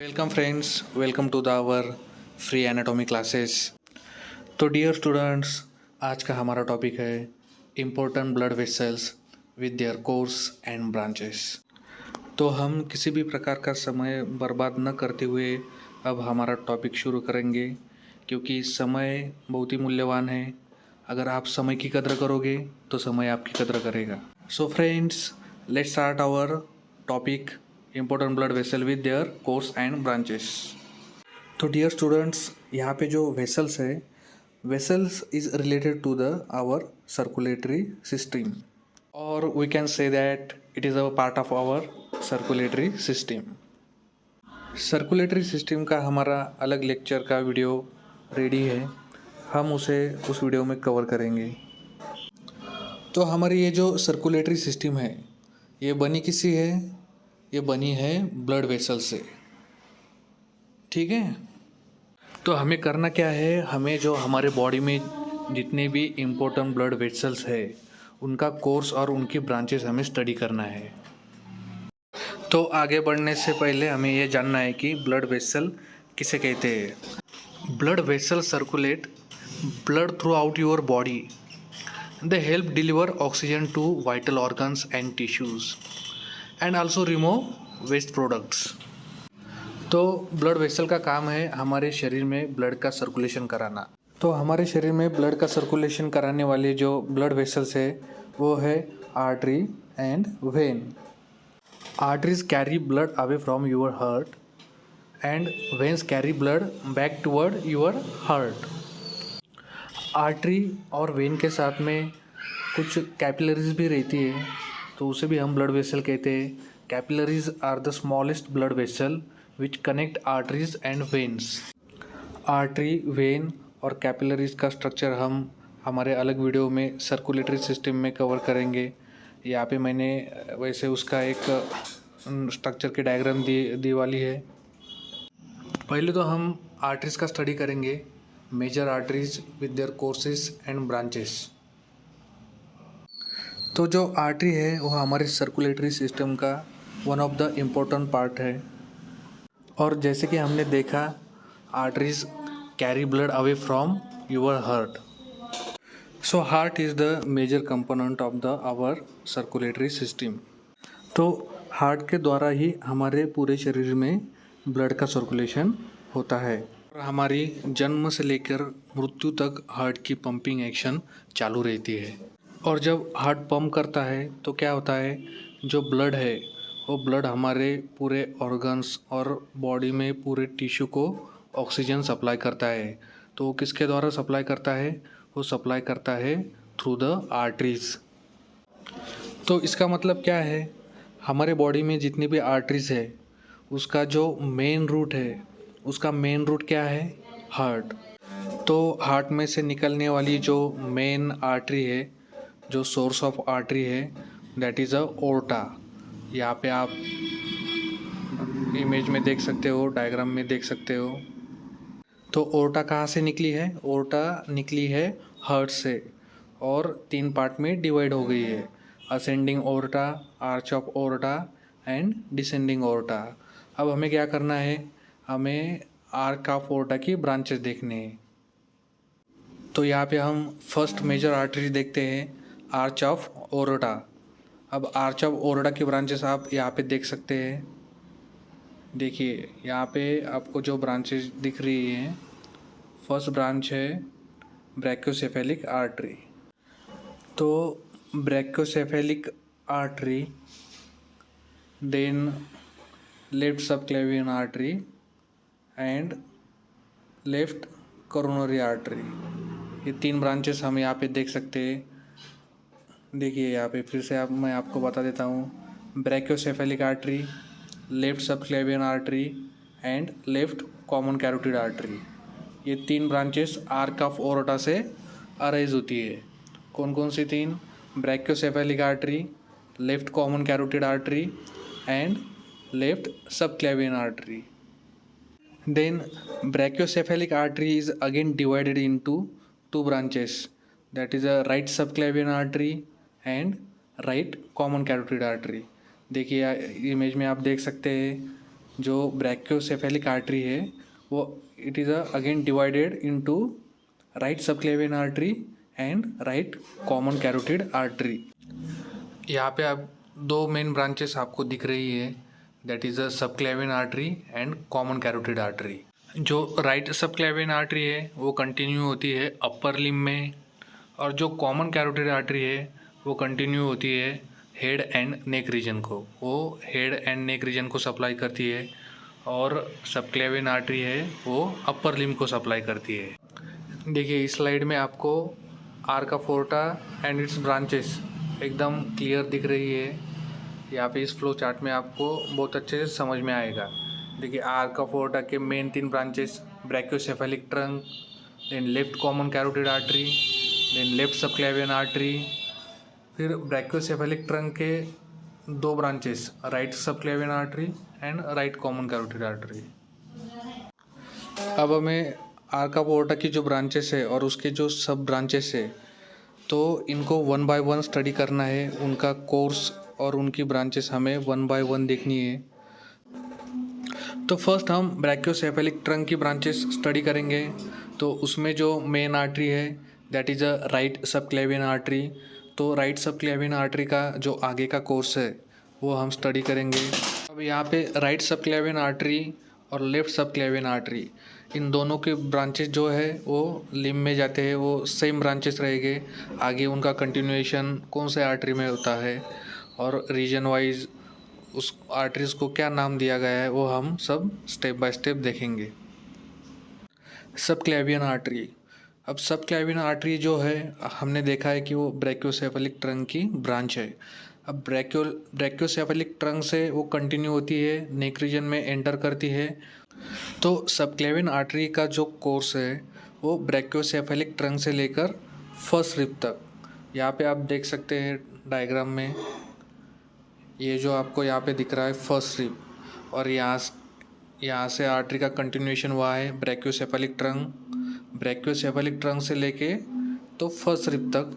Welcome friends, welcome to the our free anatomy classes. तो dear students, आज का हमारा टॉपिक है important blood vessels with their course and branches. तो हम किसी भी प्रकार का समय बर्बाद न करते हुए अब हमारा टॉपिक शुरू करेंगे, क्योंकि समय बहुत ही मूल्यवान है। अगर आप समय की कदर करोगे तो समय आपकी कदर करेगा। So friends, let's start our topic important blood vessel with their course and branches. तो डियर स्टूडेंट्स, यहाँ पे जो वेसल्स है, vessels is related to the our circulatory system, और we can say that it is a part of our circulatory system. Circulatory system का हमारा अलग lecture का वीडियो रेडी है, हम उसे उस वीडियो में कवर करेंगे। तो हमारी ये जो सर्कुलेटरी सिस्टम है, ये बनी किसी है? ये बनी है ब्लड वेसल से, ठीक है। तो हमें करना क्या है, हमें जो हमारे बॉडी में जितने भी इम्पोर्टेंट ब्लड वेसल्स है उनका कोर्स और उनकी ब्रांचेस हमें स्टडी करना है। तो आगे बढ़ने से पहले हमें ये जानना है कि ब्लड वेसल किसे कहते हैं। Blood vessel circulate blood throughout your body. They help deliver oxygen to vital organs and tissues and also remove waste products. तो ब्लड वेसल का काम है हमारे शरीर में ब्लड का सर्कुलेशन कराना। तो हमारे शरीर में ब्लड का सर्कुलेशन कराने वाले जो ब्लड वेसल्स है वो है artery and when. Arteries carry blood away from your heart and veins carry blood back toward your heart. Artery और वेन के साथ में कुछ कैपिलरीज भी रहती है, तो उसे भी हम ब्लड वेसल कहते हैं। Capillaries are the smallest blood vessel which connect arteries and veins. Artery, vein और कैपिलरीज का स्ट्रक्चर हम हमारे अलग वीडियो में सर्कुलेटरी सिस्टम में कवर करेंगे। यहाँ पे मैंने वैसे उसका एक स्ट्रक्चर की डायग्राम दी वाली है। पहले तो हम आर्टरीज का स्टडी करेंगे, major arteries with their courses and branches. तो जो आर्टरी है वो हमारे सर्कुलेटरी सिस्टम का one of the important part है। और जैसे कि हमने देखा, arteries carry blood away from your heart. So heart is the major component of the our circulatory system. तो हार्ट के द्वारा ही हमारे पूरे शरीर में ब्लड का सर्कुलेशन होता है। और हमारी जन्म से लेकर मृत्यु तक हार्ट की पंपिंग एक्शन चालू रहती है। और जब हार्ट पंप करता है तो क्या होता है, जो ब्लड है वो ब्लड हमारे पूरे ऑर्गन्स और बॉडी में पूरे टिश्यू को ऑक्सीजन सप्लाई करता है। तो वो किसके द्वारा सप्लाई करता है? वो सप्लाई करता है थ्रू द आर्टरीज। तो इसका मतलब क्या है, हमारे बॉडी में जितनी भी आर्टरीज है उसका जो मेन रूट है, उसका मेन रूट क्या है? हार्ट। तो हार्ट में से निकलने वाली जो मेन आर्टरी है, जो सोर्स ऑफ आर्टरी है, दैट इज़ अ ओर्टा। यहाँ पे आप इमेज में देख सकते हो, डायग्राम में देख सकते हो। तो ओर्टा कहाँ से निकली है? ओर्टा निकली है हार्ट से, और 3 पार्ट में डिवाइड हो गई है, ascending aorta, arch of aorta and descending aorta. अब हमें क्या करना है, हमें आर्क ऑफ ओर्टा की ब्रांचेस देखने हैं। तो यहाँ पे हम फर्स्ट मेजर आर्टरी देखते हैं, आर्च ऑफ ओर्टा। अब आर्च ऑफ ओर्टा की ब्रांचेस आप यहाँ पे देख सकते हैं। देखिए यहाँ पे आपको जो ब्रांचेस दिख रही हैं, फर्स्ट ब्रांच है ब्रैकियोसेफेलिक आर्टरी। तो brachiocephalic artery, then left subclavian artery and left coronary artery. ये 3 ब्रांचेस हम यहाँ पे देख सकते हैं। देखिए यहाँ पे फिर से मैं आपको बता देता हूँ, brachiocephalic artery, left subclavian artery and left common carotid artery. ये 3 ब्रांचेस आर्क ऑफ ओर्टा से अराइज होती है। कौन कौन सी 3? Brachiocephalic artery, left common carotid artery and left subclavian artery. Then brachiocephalic artery is again divided into 2 branches, that is a right subclavian artery and right common carotid artery। देखिए image में आप देख सकते हैं, जो ब्रैकियोसेफेलिक आर्टरी है वो it is again divided into right subclavian artery and right common carotid artery. यहाँ पे आप दो मेन ब्रांचेस आपको दिख रही है, that is a subclavian artery and common carotid artery. जो राइट सबक्लेवियन आर्टरी है वो कंटिन्यू होती है अपर लिम्ब में, और जो कॉमन कैरोटिड आर्टरी है वो कंटिन्यू होती है हेड एंड नेक रीजन को, वो हेड एंड नेक रीजन को सप्लाई करती है, और सबक्लेवियन आर्टरी है वो अपर लिम्ब को सप्लाई करती है। देखिए इस स्लाइड में आपको आर्का फोर्टा एंड इट्स ब्रांचेस एकदम क्लियर दिख रही है। यहाँ पे इस फ्लो चार्ट में आपको बहुत अच्छे से समझ में आएगा। देखिए आर्का फोर्टा के main 3 branches, brachiocephalic trunk, then left common carotid artery, then left subclavian artery. फिर ब्रैकियोसेफेलिक ट्रंक के 2 branches, right subclavian artery and right common carotid artery. अब हमें आर्का फोर्टा की जो ब्रांचेस है और उसके जो सब ब्रांचेस है, तो इनको 1 बाय 1 स्टडी करना है। उनका कोर्स और उनकी ब्रांचेस हमें 1 बाय 1 देखनी है। तो फर्स्ट हम ब्रैकियोसेफेलिक ट्रंक की ब्रांचेस स्टडी करेंगे। तो उसमें जो मेन आर्टरी है that is a right subclavian artery. तो राइट सबक्लेवियन आर्टरी का जो आगे का कोर्स है वो हम स्टडी करेंगे। अब यहाँ पे राइट सबक्लेवियन आर्टरी और लेफ्ट सबक्लेवियन आर्टरी, इन दोनों के ब्रांचेस जो है वो लिम्ब में जाते हैं, वो सेम ब्रांचेस रहेंगे। आगे उनका कंटिन्यूएशन कौन से आर्टरी में होता है और रीजन वाइज उस आर्टरीज को क्या नाम दिया गया है वो हम सब स्टेप बाय स्टेप देखेंगे। सबक्लेवियन आर्टरी, अब सबक्लेवियन आर्टरी जो है हमने देखा है कि वो ब्रैकियोसेफेलिक ट्रंक की ब्रांच है। अब ब्रैकियोसेफेलिक ट्रंक से वो कंटिन्यू होती है, नेक रीजन में एंटर करती है। तो सबक्लेवियन आर्टरी का जो कोर्स है वो ब्रैकियोसेफेलिक ट्रंक से लेकर फर्स्ट रिब तक, यहाँ पे आप देख सकते हैं डायग्राम में, ये जो आपको यहाँ पे दिख रहा है फर्स्ट रिब, और यहाँ से आर्टरी का कंटिन्यूएशन हुआ है ब्रैकियोसेफेलिक ट्रंक से लेके तो फर्स्ट रिब तक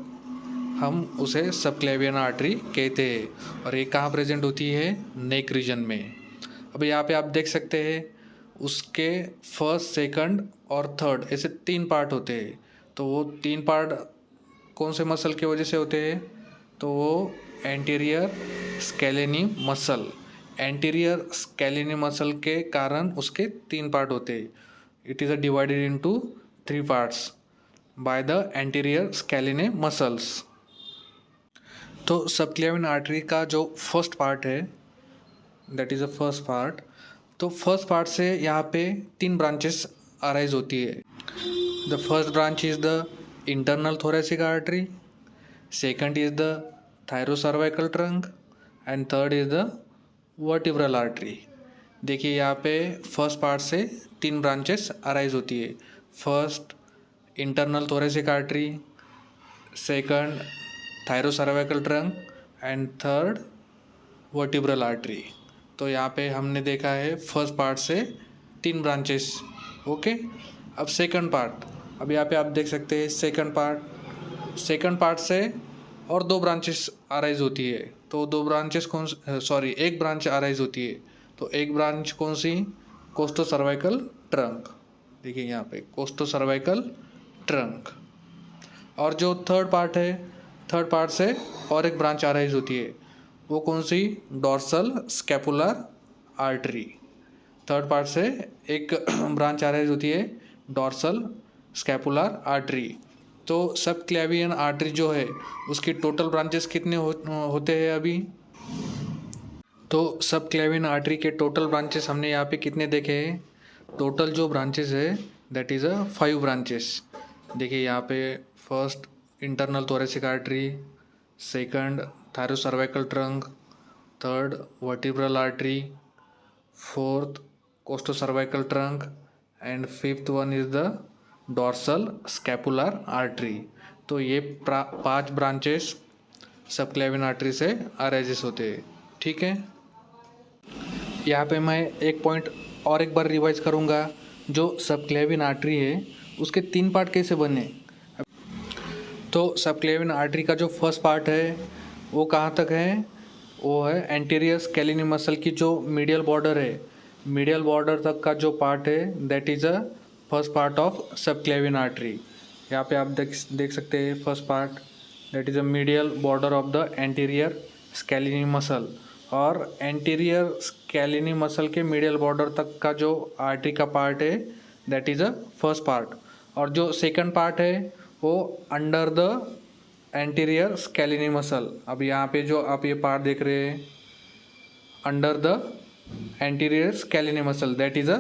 हम उसे सबक्लेवियन आर्टरी कहते हैं। और ये कहाँ प्रेजेंट होती है? नेक रीजन में। अब यहाँ पे आप देख सकते हैं उसके फर्स्ट, सेकंड और थर्ड ऐसे 3 पार्ट होते हैं। तो वो 3 पार्ट कौन से मसल की वजह से होते हैं? तो वो एंटीरियर स्केलेनी मसल के कारण उसके 3 पार्ट होते हैं। It is divided into 3 parts by the anterior scalene muscles. तो सबक्लेवियन आर्टरी का जो फर्स्ट पार्ट है that is the first part. तो फर्स्ट पार्ट से यहाँ पे 3 ब्रांचेस अराइज होती है। The first branch is the internal thoracic artery, second is the thyrocervical trunk and third is the vertebral artery. देखिए यहाँ पे फर्स्ट पार्ट से 3 ब्रांचेस अराइज होती है। First internal thoracic artery, second thyrocervical trunk and third vertebral artery. तो यहाँ पे हमने देखा है फर्स्ट पार्ट से 3 ब्रांचेस। ओके, अब सेकंड पार्ट, अब यहाँ पे आप देख सकते हैं सेकंड पार्ट से और 2 ब्रांचेस अराइज होती है। तो 2 ब्रांचेस एक ब्रांच अराइज होती है। तो एक ब्रांच कौन सी? कोस्टोसर्वाइकल ट्रंक। देखिए यहाँ पे कोस्टोसर्वाइकल ट्रंक। और जो थर्ड पार्ट से और एक ब्रांच अराइज होती है, वो कौन सी? Dorsal scapular artery. Third part से एक ब्रांच अराइज होती है, डॉर्सल स्कैपुलर आर्टरी। तो सबक्लेवियन आर्टरी जो है उसकी टोटल ब्रांचेस कितने होते हैं अभी? तो सबक्लेवियन आर्टरी के टोटल ब्रांचेस हमने यहाँ पे कितने देखे हैं? टोटल जो ब्रांचेस है दैट इज़ 5 ब्रांचेस। देखिए यहाँ पे first internal thoracic artery, second thyrocervical trunk, third vertebral artery, fourth costocervical trunk and fifth one is the dorsal scapular artery. तो ये 5 ब्रांचेस सबक्लेवियन आर्टरी से अराइजेस होते हैं। ठीक है, यहाँ पे मैं एक पॉइंट और एक बार रिवाइज करूँगा। जो सबक्लेवियन आर्टरी है उसके 3 पार्ट कैसे बने? तो सबक्लेवियन आर्टरी का जो फर्स्ट पार्ट है वो कहाँ तक है? वो है एंटीरियर स्केलेनी मसल की जो मीडियल बॉर्डर है मीडियल बॉर्डर तक का जो पार्ट है that is a first part of subclavian artery. यहाँ पे आप देख सकते हैं first part that is a medial border of the anterior scalene muscle. और एंटीरियर स्कैलिनी मसल के मीडियल बॉर्डर तक का जो आर्टरी का पार्ट है that is a first part. और जो सेकंड पार्ट है वो under the anterior scalene muscle. अब यहाँ पे जो आप ये पार्ट देख रहे हैं under the anterior scalene muscle that is a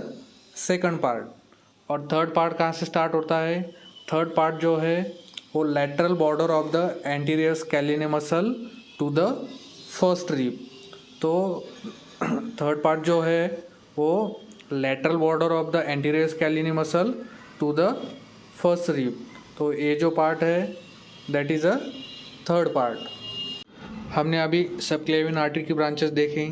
second part. और थर्ड पार्ट कहाँ से स्टार्ट होता है? थर्ड पार्ट जो है वो lateral border of the anterior scalene muscle to the first rib. तो थर्ड पार्ट जो है वो lateral border of the anterior scalene muscle to the first rib. तो ये जो पार्ट है that is a third part. हमने अभी सबक्लेविन आर्टरी की ब्रांचेस देखी।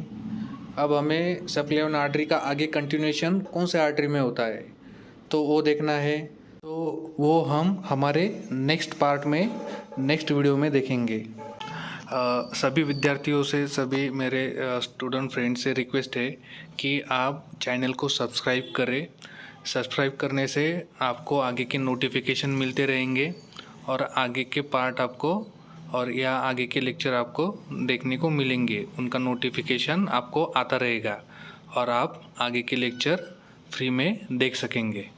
अब हमें सबक्लेविन आर्टरी का आगे कंटिन्यूएशन कौन से आर्टरी में होता है तो वो देखना है। तो वो हम हमारे नेक्स्ट पार्ट में नेक्स्ट वीडियो में देखेंगे। सभी विद्यार्थियों से, सभी मेरे स्टूडेंट फ्रेंड से रिक्वेस्ट है कि आप चैनल को सब्सक्राइब करें। सब्सक्राइब करने से आपको आगे के नोटिफिकेशन मिलते रहेंगे और आगे के पार्ट आपको और या आगे के लेक्चर आपको देखने को मिलेंगे। उनका नोटिफिकेशन आपको आता रहेगा और आप आगे के लेक्चर फ्री में देख सकेंगे।